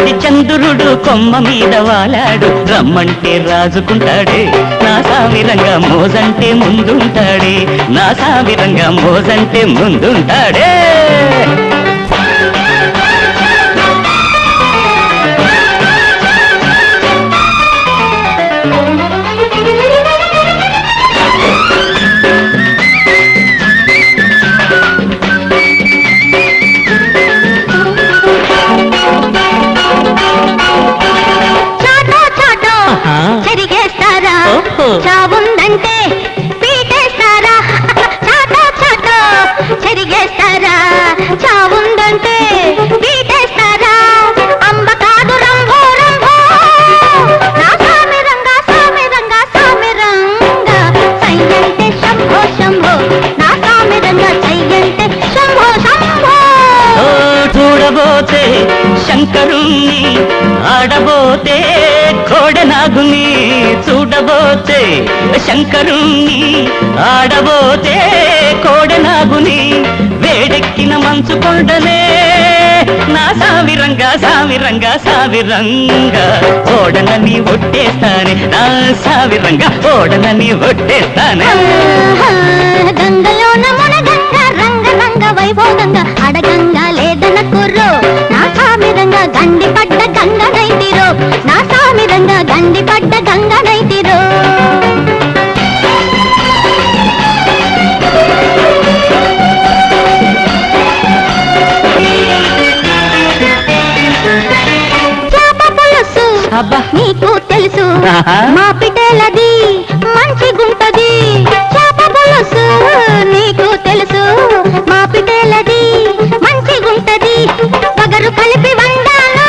మీది చంద్రుడు కొమ్మ మీద వాలాడు రమ్మంటే రాజుకుంటాడే నా సామిరంగా మోజంటే ముందుంటాడే నా సామిరంగా మోజంటే ముందుంటాడే చావుందంటే పీటేస్తారా చాటో చాటో చెరిగేస్తారా చావుందంటే పీటేస్తారా అంబ కాదు రంభో రంభో నా సామిరంగా సామిరంగా సామిరంగా సయ్యంటే శంభో శంభో నా సామిరంగా సయ్యంటే శంభో శంభో చూడబోతే శంకరుణ్ణి ఆడబోతే కోడనాగుని చూడబోతే శంకరుణ్ణి ఆడబోతే కోడనాగుని వేడెక్కిన మంచు కొండనే నా సామిరంగా సామిరంగా సామిరంగా ఓడనని ఒట్టేస్తానే నా సామిరంగా ఓడనని ఒట్టేస్తానే గంగలోన మునగంగా రంగ రంగ వైభోగంగా అడగంగా లేదన కుర్రో నా సామిరంగా గండి పడ్డ గంగ నైతిరో నా సామిరంగా గండి పడ్డ గంగ నైతిరో చేప పులుసు నీకు తెలుసు మా పిటేలది మంచి గుంటది చేప పులుసు నీకు తెలుసు మా పిటేలది మంచి గుంటది పగరు కలిపి వండాను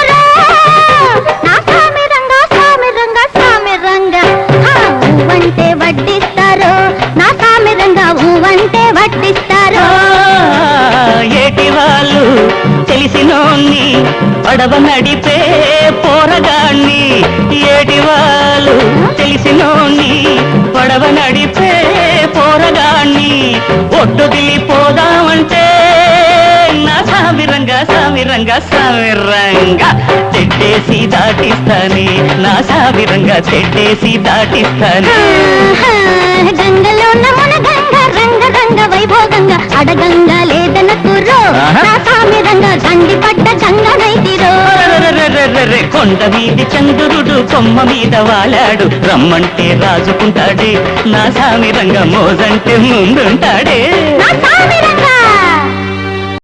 నా సామిరంగా సామిరంగా సామిరంగా ఊవంటే వడ్డిస్తారు నా సామిరంగా ఊవంటే వడ్డిస్తారు ఏటి వాళ్ళు తెలిసినోన్ని పడవ నడిపే పోరగాన్ని ఏటి వాళ్ళు తెలిసినోన్ని పడవ నడిపే పోరగాన్ని ఒడ్డుదిలిపోదామంటే నా సామిరంగా సామిరంగా సామిరంగా తెట్టేసి దాటిస్తానే నా సామిరంగా తెట్టేసి దాటిస్తానే గంగలో నమున గంగ రంగ రంగ వైభోగంగా అడగంగా లేదన కుర్రో నా సామిరంగా గండి పడ్డ గంగ నైతిరో కొండ మీది చంద్రుడు కొమ్మ మీద వాలాడు రమ్మంటే రాజుకుంటాడే నా సామిరంగా మోజంటే ముందుంటాడే నా సామిరంగా